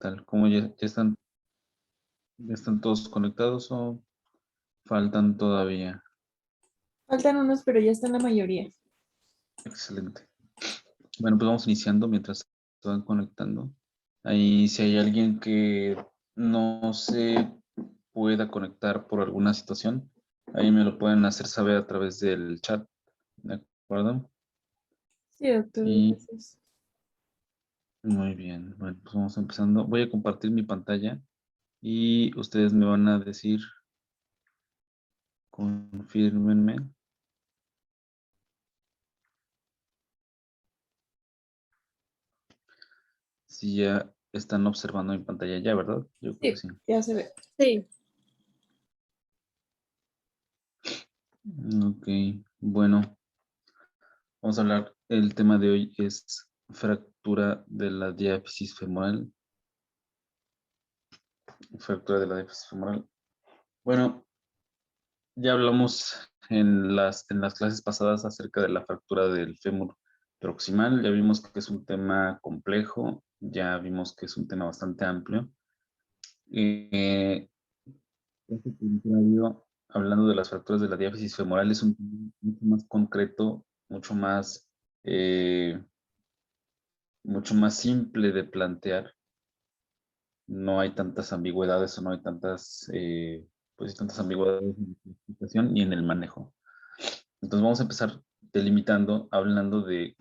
distal. ¿Cómo ya están todos conectados o faltan todavía? Faltan unos, pero ya están la mayoría. Excelente. Bueno, pues vamos iniciando mientras se van conectando. Ahí si hay alguien que no se pueda conectar por alguna situación, ahí me lo pueden hacer saber a través del chat, ¿de acuerdo? Sí, doctor, Y gracias. muy bien, bueno, pues vamos empezando. Voy a compartir mi pantalla y ustedes me van a decir, confírmenme. Si ya están observando mi pantalla ya, ¿verdad? Yo creo que Sí, sí. ya se ve. Sí, Ok, bueno, vamos a hablar. El tema de hoy es fractura de la diáfisis femoral. Fractura de la diáfisis femoral. Bueno, ya hablamos en las clases pasadas acerca de la fractura del fémur proximal. Ya vimos que es un tema complejo, ya vimos que es un tema bastante amplio. Este contrario, hablando de las fracturas de la diáfisis femoral, es un tema mucho más concreto, eh, mucho más simple de plantear. No hay tantas ambigüedades o no hay tantas ambigüedades en la explicación y en el manejo. Entonces vamos a empezar delimitando, hablando de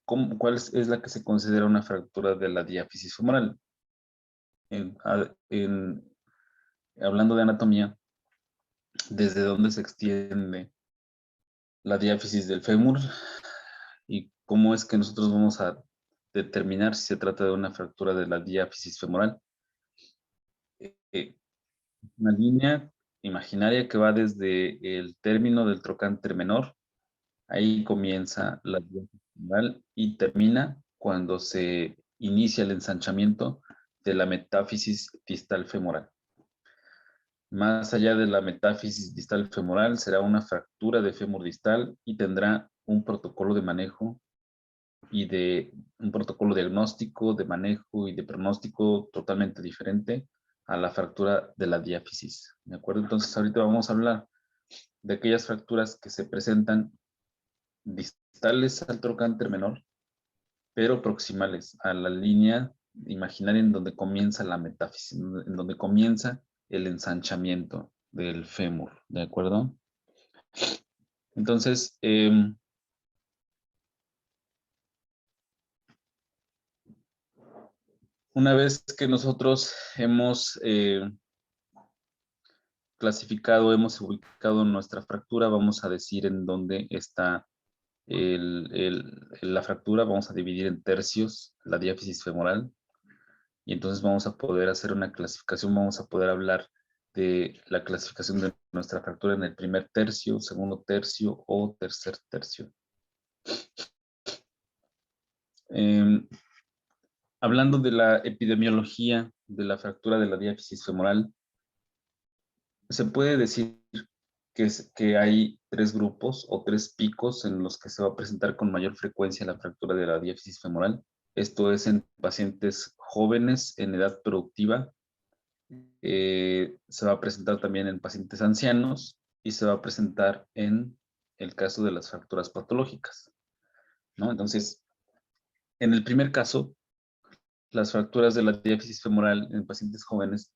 cuál es la que se considera una fractura de la diáfisis femoral. Hablando de anatomía, desde dónde se extiende la diáfisis del fémur y cómo es que nosotros vamos a determinar si se trata de una fractura de la diáfisis femoral. Una línea imaginaria que va desde el término del trocánter menor, ahí comienza la diáfisis femoral y termina cuando se inicia el ensanchamiento de la metáfisis distal femoral. Más allá de la metáfisis distal femoral, será una fractura de fémur distal y tendrá un protocolo de manejo y de un protocolo diagnóstico, de manejo y de pronóstico totalmente diferente a la fractura de la diáfisis. ¿De acuerdo? Entonces, ahorita vamos a hablar de aquellas fracturas que se presentan distales al trocánter menor, pero proximales a la línea imaginaria en donde comienza la metáfisis, en donde comienza el ensanchamiento del fémur, ¿de acuerdo? Entonces, una vez que nosotros hemos clasificado, hemos ubicado nuestra fractura, vamos a decir en dónde está la fractura, vamos a dividir en tercios la diáfisis femoral y entonces vamos a poder hacer una clasificación, vamos a poder hablar de la clasificación de nuestra fractura en el primer tercio, segundo tercio o tercer tercio. Hablando de la epidemiología de la fractura de la diáfisis femoral, se puede decir que hay tres grupos o tres picos en los que se va a presentar con mayor frecuencia la fractura de la diáfisis femoral. Esto es en pacientes jóvenes en edad productiva, se va a presentar también en pacientes ancianos y se va a presentar en el caso de las fracturas patológicas, ¿no? Entonces, en el primer caso, las fracturas de la diáfisis femoral en pacientes jóvenes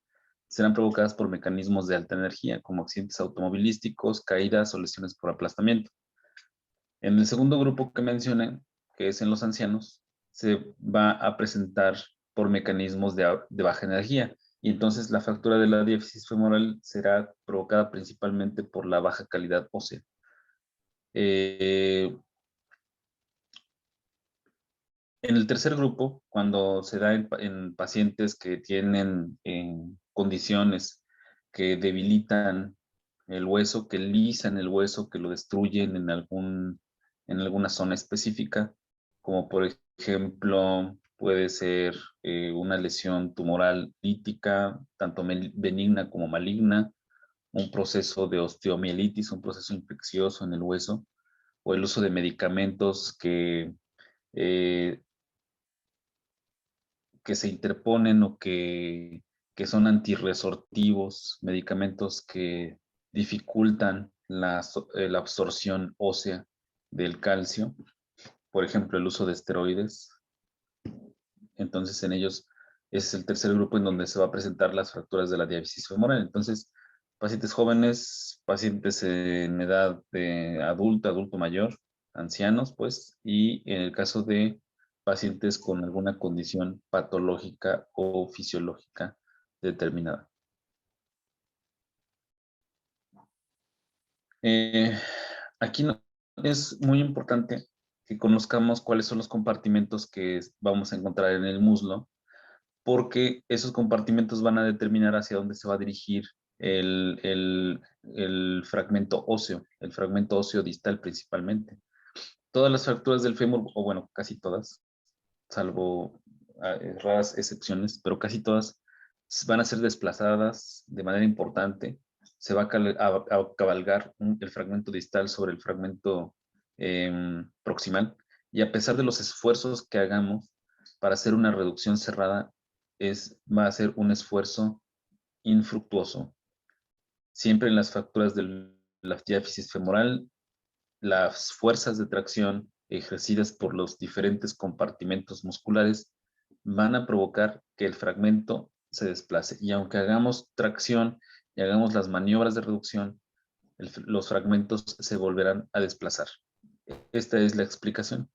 serán provocadas por mecanismos de alta energía, como accidentes automovilísticos, caídas o lesiones por aplastamiento. En el segundo grupo que mencioné, que es en los ancianos, se va a presentar por mecanismos de baja energía. Y entonces la fractura de la diáfisis femoral será provocada principalmente por la baja calidad ósea. En el tercer grupo, cuando se da en pacientes que tienen condiciones que debilitan el hueso, que lisan el hueso, que lo destruyen en alguna zona específica, como por ejemplo puede ser una lesión tumoral lítica, tanto benigna como maligna, un proceso de osteomielitis, un proceso infeccioso en el hueso, o el uso de medicamentos eh, que se interponen o que son antirresortivos, medicamentos que dificultan la absorción ósea del calcio, por ejemplo, el uso de esteroides. Entonces, en ellos es el tercer grupo en donde se va a presentar las fracturas de la diáfisis femoral. Entonces, pacientes jóvenes, pacientes en edad de adulto mayor, ancianos, pues, y en el caso de pacientes con alguna condición patológica o fisiológica determinada. Eh, Aquí es muy importante que conozcamos cuáles son los compartimentos que vamos a encontrar en el muslo, porque esos compartimentos van a determinar hacia dónde se va a dirigir el fragmento óseo, el fragmento óseo distal principalmente. Todas las fracturas del fémur, o bueno, casi todas, salvo raras excepciones, pero casi todas van a ser desplazadas de manera importante. Se va a cabalgar el fragmento distal sobre el fragmento proximal, y a pesar de los esfuerzos que hagamos para hacer una reducción cerrada, va a ser un esfuerzo infructuoso. Siempre en las fracturas de la diáfisis femoral, las fuerzas de tracción ejercidas por los diferentes compartimentos musculares van a provocar que el fragmento se desplace. Y aunque hagamos tracción y hagamos las maniobras de reducción, los fragmentos se volverán a desplazar. Esta es la explicación,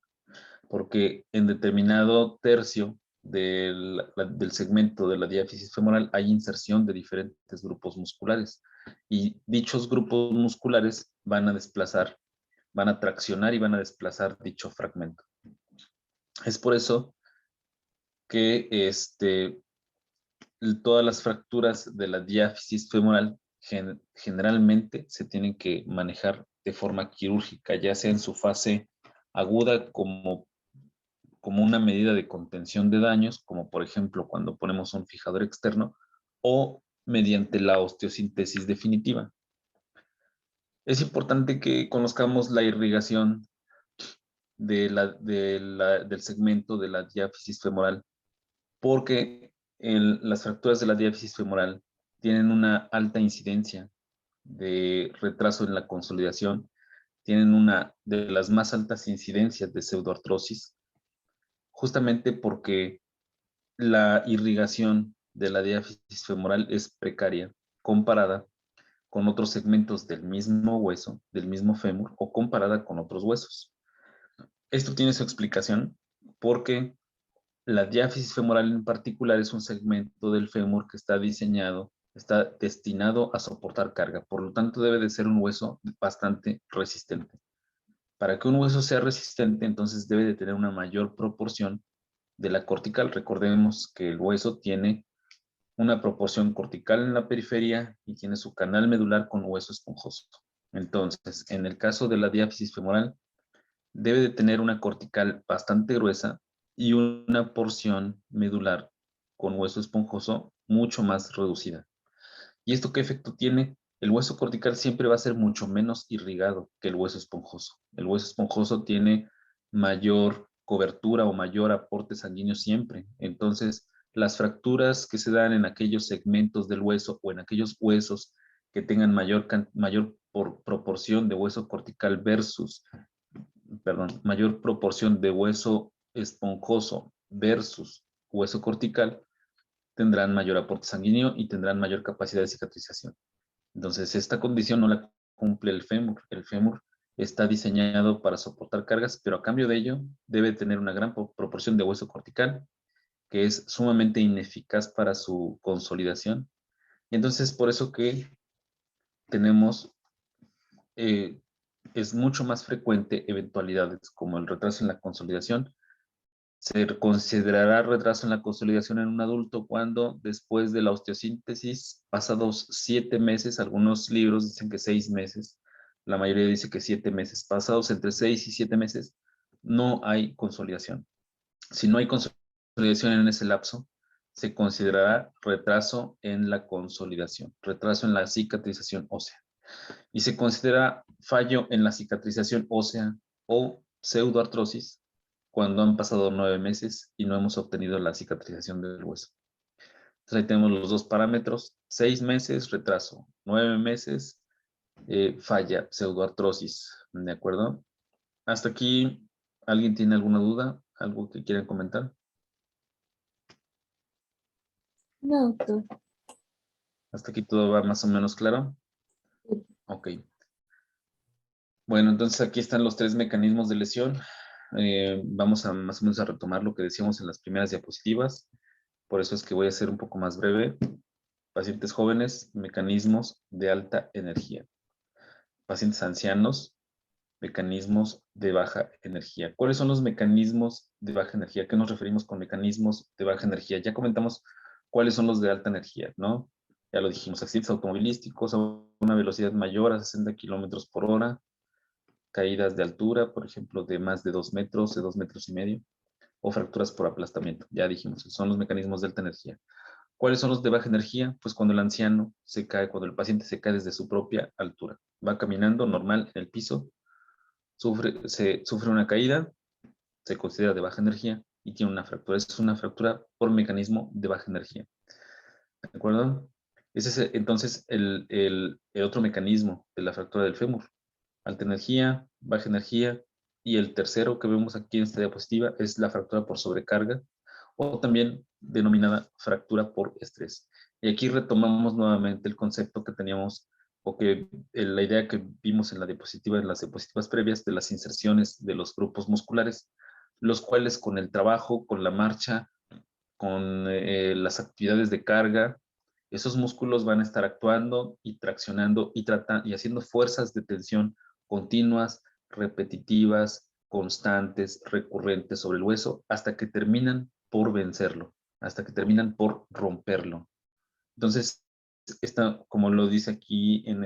porque en determinado tercio del segmento de la diáfisis femoral hay inserción de diferentes grupos musculares, y dichos grupos musculares van a desplazar, van a traccionar y van a desplazar dicho fragmento. Es por eso que todas las fracturas de la diáfisis femoral generalmente se tienen que manejar de forma quirúrgica, ya sea en su fase aguda como una medida de contención de daños, como por ejemplo cuando ponemos un fijador externo, o mediante la osteosíntesis definitiva. Es importante que conozcamos la irrigación del segmento de la diáfisis femoral, porque las fracturas de la diáfisis femoral tienen una alta incidencia de retraso en la consolidación, tienen una de las más altas incidencias de pseudoartrosis, justamente porque la irrigación de la diáfisis femoral es precaria comparada con otros segmentos del mismo hueso, del mismo fémur, o comparada con otros huesos. Esto tiene su explicación porque la diáfisis femoral en particular es un segmento del fémur que está diseñado, está destinado a soportar carga, por lo tanto debe de ser un hueso bastante resistente. Para que un hueso sea resistente, entonces debe de tener una mayor proporción de la cortical. Recordemos que el hueso tiene una proporción cortical en la periferia y tiene su canal medular con hueso esponjoso. Entonces, en el caso de la diáfisis femoral, debe de tener una cortical bastante gruesa y una porción medular con hueso esponjoso mucho más reducida. ¿Y esto qué efecto tiene? El hueso cortical siempre va a ser mucho menos irrigado que el hueso esponjoso. El hueso esponjoso tiene mayor cobertura o mayor aporte sanguíneo siempre. Entonces, las fracturas que se dan en aquellos segmentos del hueso o en aquellos huesos que tengan mayor proporción de hueso cortical versus, perdón, mayor proporción de hueso esponjoso versus hueso cortical, tendrán mayor aporte sanguíneo y tendrán mayor capacidad de cicatrización. Entonces, esta condición no la cumple el fémur. El fémur está diseñado para soportar cargas, pero a cambio de ello debe tener una gran proporción de hueso cortical, que es sumamente ineficaz para su consolidación. Y entonces, por eso que tenemos, es mucho más frecuente eventualidades como el retraso en la consolidación. Se considerará retraso en la consolidación en un adulto cuando después de la osteosíntesis, pasados 7 meses, algunos libros dicen que 6 meses, la mayoría dice que 7 meses, pasados entre 6 y 7 meses, no hay consolidación. Si no hay consolidación en ese lapso, se considerará retraso en la consolidación, retraso en la cicatrización ósea. Y se considera fallo en la cicatrización ósea o pseudoartrosis cuando han pasado 9 meses y no hemos obtenido la cicatrización del hueso. Entonces ahí tenemos los dos parámetros: 6 meses, retraso; 9 meses, falla, pseudoartrosis. ¿De acuerdo? Hasta aquí, ¿alguien tiene alguna duda? ¿Algo que quieran comentar? No, doctor. Hasta aquí todo va más o menos claro. Ok. Bueno, entonces aquí están los 3 mecanismos de lesión. Vamos a más o menos a retomar lo que decíamos en las primeras diapositivas. Por eso es que voy a ser un poco más breve. Pacientes jóvenes, mecanismos de alta energía. Pacientes ancianos, mecanismos de baja energía. ¿Cuáles son los mecanismos de baja energía? ¿A qué nos referimos con mecanismos de baja energía? Ya comentamos cuáles son los de alta energía, ¿no? Ya lo dijimos: accidentes automovilísticos a una velocidad mayor a 60 kilómetros por hora, caídas de altura, por ejemplo, de más de 2 metros, de 2 metros y medio, o fracturas por aplastamiento. Ya dijimos, son los mecanismos de alta energía. ¿Cuáles son los de baja energía? Pues cuando el anciano se cae, cuando el paciente se cae desde su propia altura. Va caminando normal en el piso, sufre una caída, se considera de baja energía y tiene una fractura. Es una fractura por mecanismo de baja energía. ¿De acuerdo? Ese es entonces el otro mecanismo de la fractura del fémur: alta energía, baja energía. Y el tercero que vemos aquí en esta diapositiva es la fractura por sobrecarga, o también denominada fractura por estrés. Y aquí retomamos nuevamente el concepto que teníamos, o que la idea que vimos en la diapositiva, en las diapositivas previas, de las inserciones de los grupos musculares, los cuales con el trabajo, con la marcha, con las actividades de carga, esos músculos van a estar actuando y traccionando y haciendo fuerzas de tensión continuas, repetitivas, constantes, recurrentes sobre el hueso, hasta que terminan por vencerlo, hasta que terminan por romperlo. Entonces, como lo dice aquí en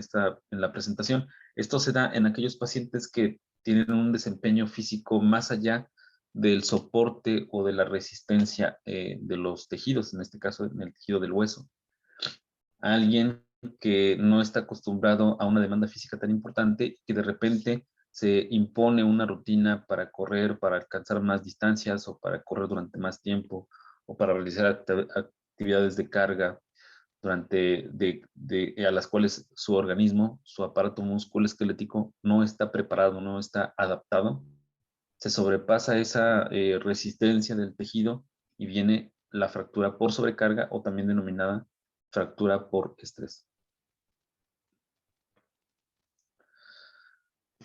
la presentación, esto se da en aquellos pacientes que tienen un desempeño físico más allá del soporte o de la resistencia de los tejidos, en este caso en el tejido del hueso. Alguien que no está acostumbrado a una demanda física tan importante, que de repente se impone una rutina para correr, para alcanzar más distancias, o para correr durante más tiempo, o para realizar actividades de carga a las cuales su organismo, su aparato musculoesquelético no está preparado, no está adaptado. Se sobrepasa esa resistencia del tejido y viene la fractura por sobrecarga, o también denominada fractura por estrés.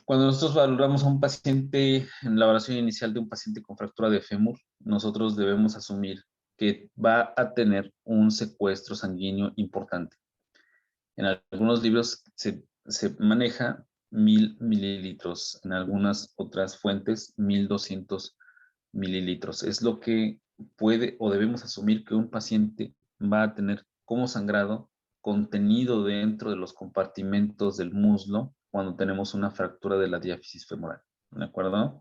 Cuando nosotros valoramos a un paciente, en la evaluación inicial de un paciente con fractura de fémur, nosotros debemos asumir que va a tener un secuestro sanguíneo importante. En algunos libros se maneja 1000 mililitros, en algunas otras fuentes 1200 mililitros. Es lo que puede o debemos asumir que un paciente va a tener como sangrado contenido dentro de los compartimentos del muslo cuando tenemos una fractura de la diáfisis femoral. ¿De acuerdo?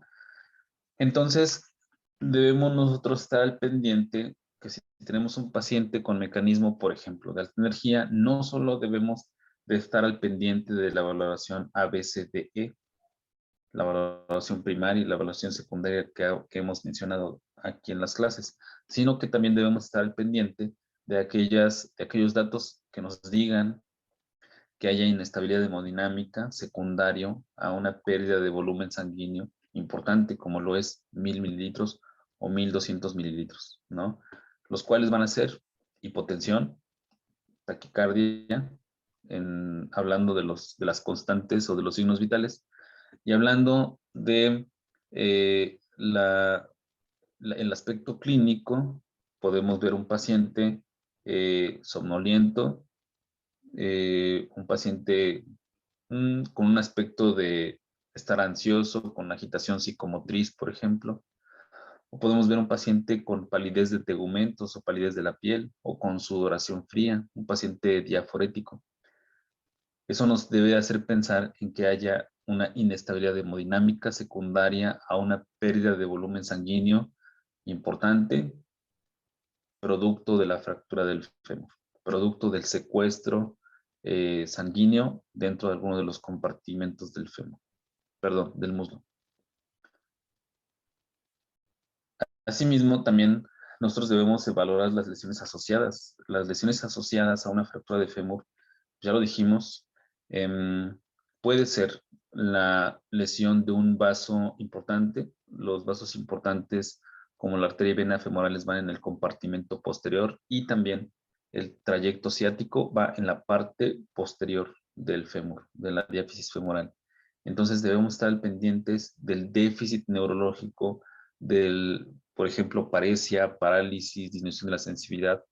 Entonces, debemos nosotros estar al pendiente que si tenemos un paciente con mecanismo, por ejemplo, de alta energía, no solo debemos de estar al pendiente de la valoración ABCDE, la evaluación primaria y la evaluación secundaria que hemos mencionado aquí en las clases, sino que también debemos estar al pendiente de aquellos datos que nos digan que haya inestabilidad hemodinámica secundario a una pérdida de volumen sanguíneo importante, como lo es 1000 mililitros o 1200 mililitros, ¿no? Los cuales van a ser hipotensión, taquicardia, hablando de las constantes o de los signos vitales, y hablando de el aspecto clínico. Podemos ver un paciente somnoliento, un paciente con un aspecto de estar ansioso, con agitación psicomotriz, por ejemplo. O podemos ver un paciente con palidez de tegumentos o palidez de la piel, o con sudoración fría, un paciente diaforético. Eso nos debe hacer pensar en que haya una inestabilidad hemodinámica secundaria a una pérdida de volumen sanguíneo importante, producto de la fractura del fémur, producto del secuestro sanguíneo dentro de alguno de los compartimentos del fémur, perdón, del muslo. Asimismo, también nosotros debemos de valorar las lesiones asociadas. Las lesiones asociadas a una fractura de fémur, ya lo dijimos, puede ser la lesión de un vaso importante. Los vasos importantes, como la arteria y vena femorales, van en el compartimento posterior, y también el trayecto ciático va en la parte posterior del fémur, de la diáfisis femoral. Entonces debemos estar pendientes del déficit neurológico, del, por ejemplo, paresia, parálisis, disminución de la sensibilidad,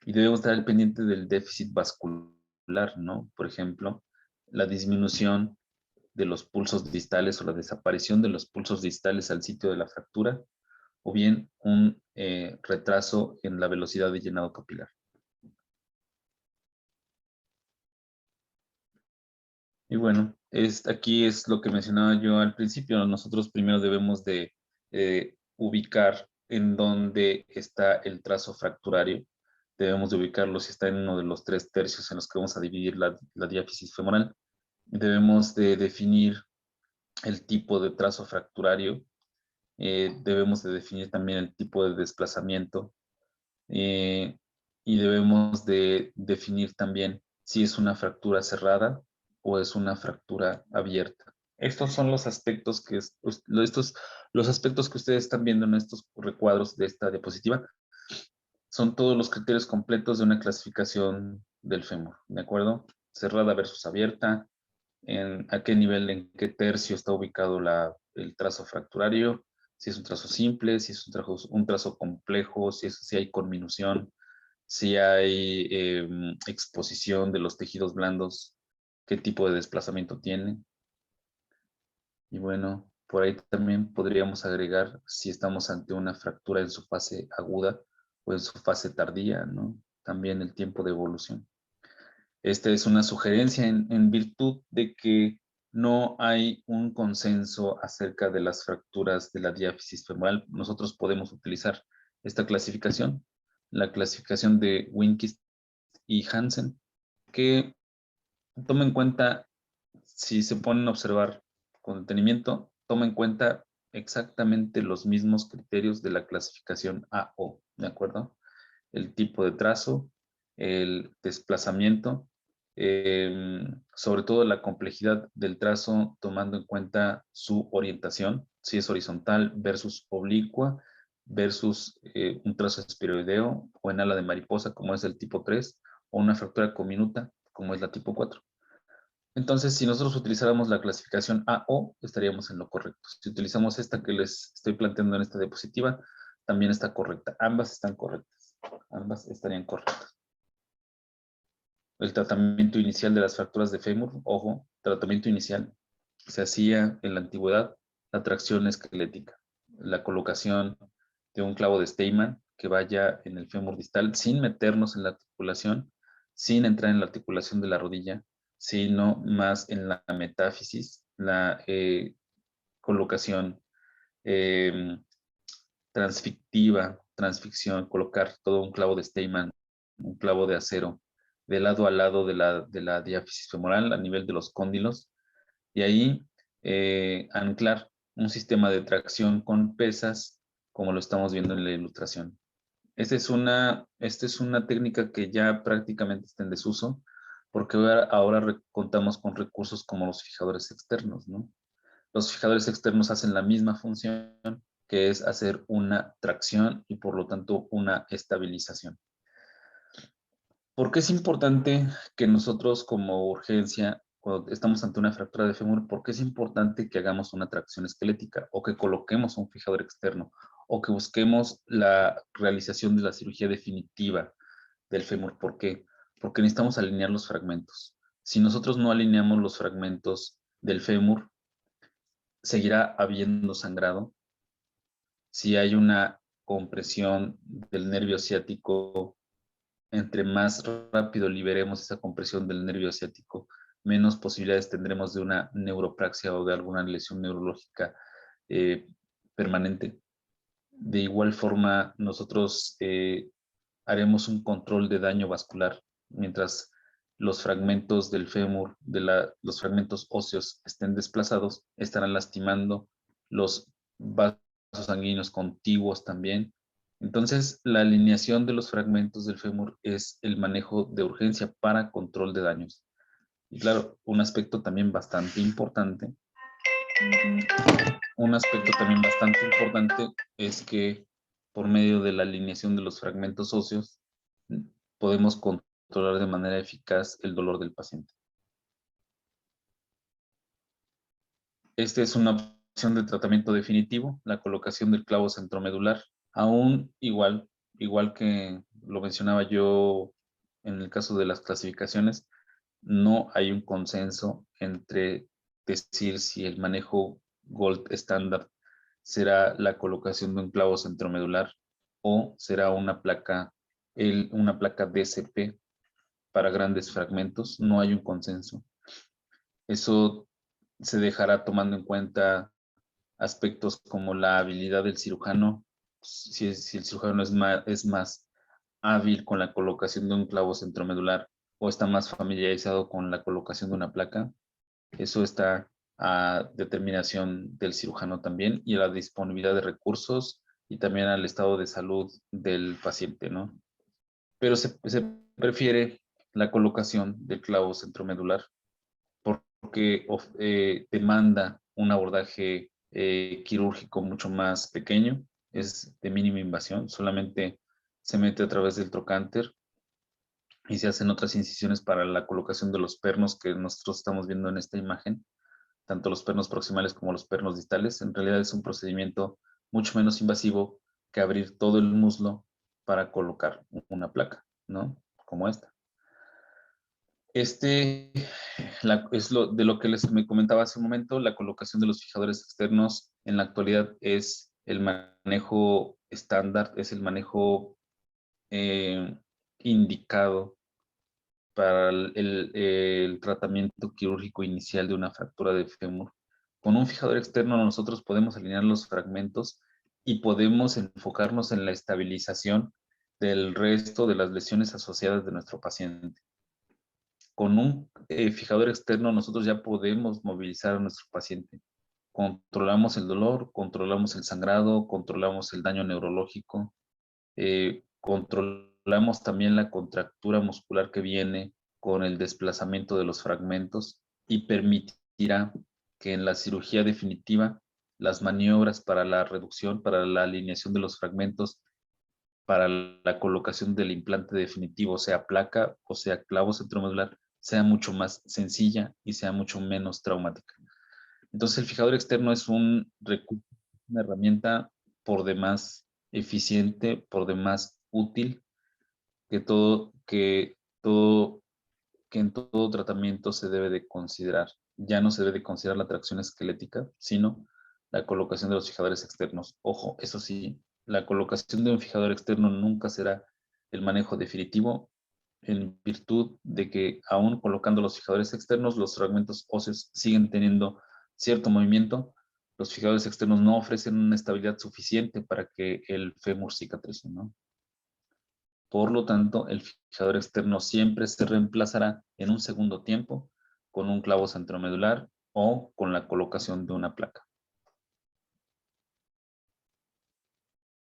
y debemos estar al pendiente del déficit vascular, ¿no? Por ejemplo, la disminución de los pulsos distales o la desaparición de los pulsos distales al sitio de la fractura, o bien un retraso en la velocidad de llenado capilar. Y bueno, aquí es lo que mencionaba yo al principio. Nosotros primero debemos de ubicar en dónde está el trazo fracturario. Debemos de ubicarlo si está en uno de los 3/3 en los que vamos a dividir la diáfisis femoral. Debemos de definir el tipo de trazo fracturario. Debemos de definir también el tipo de desplazamiento. eh, y debemos de definir también si es una fractura cerrada o es una fractura abierta. Estos son los aspectos los aspectos que ustedes están viendo en estos recuadros de esta diapositiva. Son todos los criterios completos de una clasificación del fémur, ¿de acuerdo? Cerrada versus abierta, a qué nivel, en qué tercio está ubicado el trazo fracturario, si es un trazo simple, si es un trazo complejo, si hay conminución, si hay exposición de los tejidos blandos, qué tipo de desplazamiento tiene. Y bueno, por ahí también podríamos agregar si estamos ante una fractura en su fase aguda o en su fase tardía, ¿no? También el tiempo de evolución. Esta es una sugerencia en virtud de que no hay un consenso acerca de las fracturas de la diáfisis femoral. Nosotros podemos utilizar esta clasificación, la clasificación de Winkist y Hansen, que toma en cuenta, si se ponen a observar con detenimiento, toma en cuenta exactamente los mismos criterios de la clasificación AO, ¿de acuerdo? El tipo de trazo, el desplazamiento, sobre todo la complejidad del trazo, tomando en cuenta su orientación, si es horizontal versus oblicua, versus un trazo espiroideo o en ala de mariposa, como es el tipo 3, o una fractura comminuta, como es la tipo 4. Entonces, si nosotros utilizáramos la clasificación AO, estaríamos en lo correcto. Si utilizamos esta que les estoy planteando en esta diapositiva, también está correcta. Ambas están correctas. Ambas estarían correctas. El tratamiento inicial de las fracturas de fémur, ojo, tratamiento inicial, se hacía en la antigüedad la tracción esquelética, la colocación de un clavo de Steinmann que vaya en el fémur distal sin meternos en la articulación, sin entrar en la articulación de la rodilla, sino más en la metáfisis, la colocación eh, transfictiva, transficción, colocar todo un clavo de Steinmann, un clavo de acero, de lado a lado de la diáfisis femoral a nivel de los cóndilos, y ahí anclar un sistema de tracción con pesas, como lo estamos viendo en la ilustración. Esta es una técnica que ya prácticamente está en desuso, porque ahora contamos con recursos como los fijadores externos, ¿no? Los fijadores externos hacen la misma función, que es hacer una tracción y por lo tanto una estabilización. ¿Por qué es importante que nosotros como urgencia, cuando estamos ante una fractura de fémur, por qué es importante que hagamos una tracción esquelética o que coloquemos un fijador externo o que busquemos la realización de la cirugía definitiva del fémur? ¿Por qué? Porque necesitamos alinear los fragmentos. Si nosotros no alineamos los fragmentos del fémur, seguirá habiendo sangrado. Si hay una compresión del nervio ciático, entre más rápido liberemos esa compresión del nervio ciático, menos posibilidades tendremos de una neuropraxia o de alguna lesión neurológica permanente. De igual forma, nosotros haremos un control de daño vascular mientras los fragmentos del fémur, los fragmentos óseos estén desplazados, estarán lastimando los vasos sanguíneos contiguos también. Entonces, la alineación de los fragmentos del fémur es el manejo de urgencia para control de daños. Y claro, un aspecto también bastante importante es que por medio de la alineación de los fragmentos óseos podemos controlar de manera eficaz el dolor del paciente. Esta es una opción de tratamiento definitivo, la colocación del clavo centromedular. Aún igual que lo mencionaba yo en el caso de las clasificaciones, no hay un consenso entre decir si el manejo Gold estándar será la colocación de un clavo centromedular o será una placa DCP para grandes fragmentos. No hay un consenso. Eso se dejará tomando en cuenta aspectos como la habilidad del cirujano, si el cirujano es más hábil con la colocación de un clavo centromedular o está más familiarizado con la colocación de una placa. Eso está a determinación del cirujano también y a la disponibilidad de recursos y también al estado de salud del paciente, ¿no? Pero se prefiere la colocación del clavo centromedular porque demanda un abordaje quirúrgico mucho más pequeño, es de mínima invasión, solamente se mete a través del trocánter y se hacen otras incisiones para la colocación de los pernos que nosotros estamos viendo en esta imagen, tanto los pernos proximales como los pernos distales. En realidad es un procedimiento mucho menos invasivo que abrir todo el muslo para colocar una placa, ¿no? Como esta. De lo que me comentaba hace un momento, la colocación de los fijadores externos en la actualidad es el manejo estándar, es el manejo indicado para el tratamiento quirúrgico inicial de una fractura de fémur. Con un fijador externo nosotros podemos alinear los fragmentos y podemos enfocarnos en la estabilización del resto de las lesiones asociadas de nuestro paciente. Con un fijador externo nosotros ya podemos movilizar a nuestro paciente. Controlamos el dolor, controlamos el sangrado, controlamos el daño neurológico, controlamos también la contractura muscular que viene con el desplazamiento de los fragmentos y permitirá que en la cirugía definitiva las maniobras para la reducción, para la alineación de los fragmentos, para la colocación del implante definitivo, sea placa o sea clavo centromedular, sea mucho más sencilla y sea mucho menos traumática. Entonces el fijador externo es un recurso, una herramienta por demás eficiente, por demás útil, que en todo tratamiento se debe de considerar. Ya no se debe de considerar la tracción esquelética, sino la colocación de los fijadores externos. Ojo, eso sí, la colocación de un fijador externo nunca será el manejo definitivo, en virtud de que aún colocando los fijadores externos, los fragmentos óseos siguen teniendo cierto movimiento. Los fijadores externos no ofrecen una estabilidad suficiente para que el fémur cicatrice, ¿no? Por lo tanto, el fijador externo siempre se reemplazará en un segundo tiempo con un clavo centromedular o con la colocación de una placa.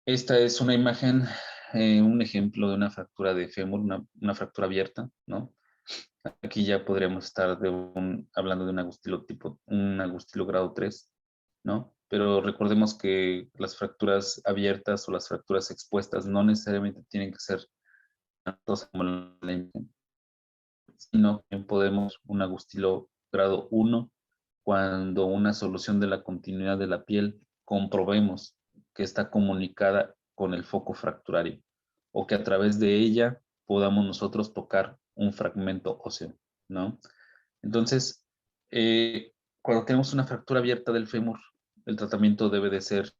Esta es una imagen, un ejemplo de una fractura de fémur, una fractura abierta, ¿no? Aquí ya podríamos estar hablando de un agustilo grado 3, ¿no? Pero recordemos que las fracturas abiertas o las fracturas expuestas no necesariamente tienen que ser tantos como la imagen, sino que podemos un agustilo grado 1 cuando una solución de la continuidad de la piel comprobemos que está comunicada con el foco fracturario o que a través de ella podamos nosotros tocar un fragmento óseo, ¿no? Entonces, cuando tenemos una fractura abierta del fémur, el tratamiento debe de ser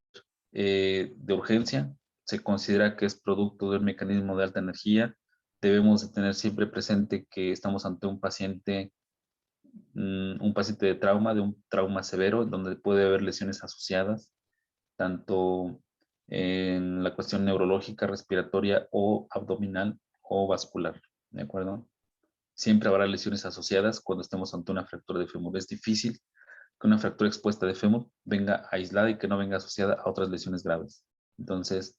de urgencia. Se considera que es producto de un mecanismo de alta energía. Debemos de tener siempre presente que estamos ante un paciente de trauma, de un trauma severo, donde puede haber lesiones asociadas, tanto en la cuestión neurológica, respiratoria o abdominal o vascular, ¿de acuerdo? Siempre habrá lesiones asociadas cuando estemos ante una fractura de fémur. Es difícil que una fractura expuesta de fémur venga aislada y que no venga asociada a otras lesiones graves. Entonces,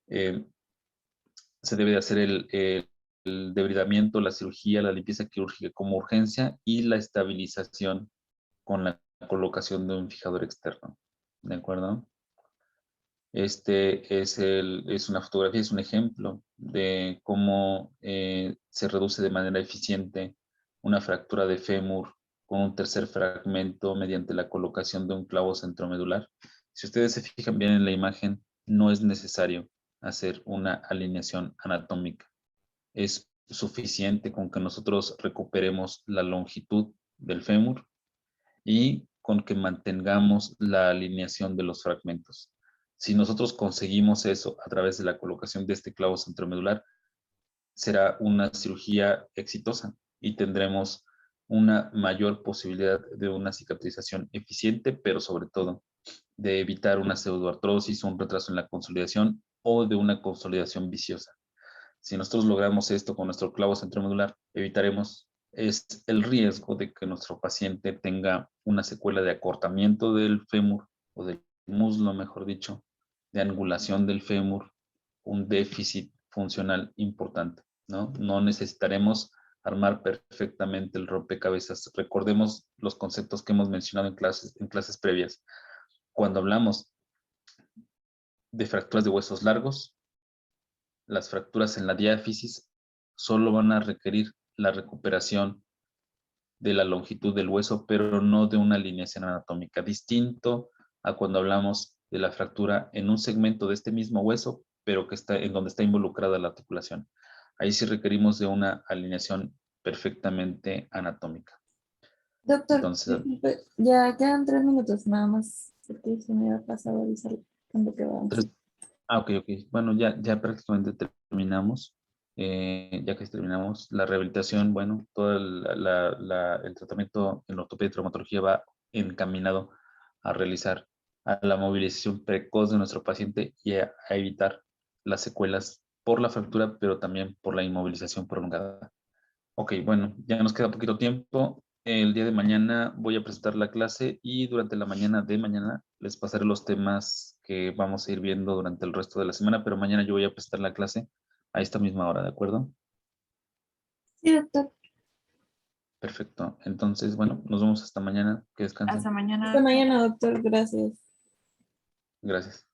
se debe de hacer el debridamiento, la cirugía, la limpieza quirúrgica como urgencia y la estabilización con la colocación de un fijador externo. ¿De acuerdo? Este es una fotografía, es un ejemplo de cómo se reduce de manera eficiente una fractura de fémur con un tercer fragmento mediante la colocación de un clavo centromedular. Si ustedes se fijan bien en la imagen, no es necesario hacer una alineación anatómica. Es suficiente con que nosotros recuperemos la longitud del fémur y con que mantengamos la alineación de los fragmentos. Si nosotros conseguimos eso a través de la colocación de este clavo centromedular, será una cirugía exitosa y tendremos una mayor posibilidad de una cicatrización eficiente, pero sobre todo de evitar una pseudoartrosis o un retraso en la consolidación o de una consolidación viciosa. Si nosotros logramos esto con nuestro clavo centromedular, evitaremos el riesgo de que nuestro paciente tenga una secuela de acortamiento del fémur o del muslo, mejor dicho, de angulación del fémur, un déficit funcional importante, ¿no? No necesitaremos armar perfectamente el rompecabezas. Recordemos los conceptos que hemos mencionado en clases previas. Cuando hablamos de fracturas de huesos largos, las fracturas en la diáfisis solo van a requerir la recuperación de la longitud del hueso, pero no de una alineación anatómica, distinto a cuando hablamos de la fractura en un segmento de este mismo hueso, pero que está en donde está involucrada la articulación. Ahí sí requerimos de una alineación perfectamente anatómica. Doctor, Entonces, disculpe, ya quedan 3 minutos nada más, porque se me ha pasado avisar cuando quedamos. ok. Bueno, ya prácticamente terminamos. Ya que terminamos la rehabilitación, bueno, todo el tratamiento en ortopedia y traumatología va encaminado a realizar a la movilización precoz de nuestro paciente y a evitar las secuelas por la fractura, pero también por la inmovilización prolongada. Ok, bueno, ya nos queda poquito tiempo. El día de mañana voy a presentar la clase y durante la mañana de mañana les pasaré los temas que vamos a ir viendo durante el resto de la semana, pero mañana yo voy a presentar la clase a esta misma hora, ¿de acuerdo? Sí, doctor. Perfecto. Entonces, bueno, nos vemos hasta mañana. Que Hasta descansen. mañana. Hasta mañana, doctor. Gracias. Gracias.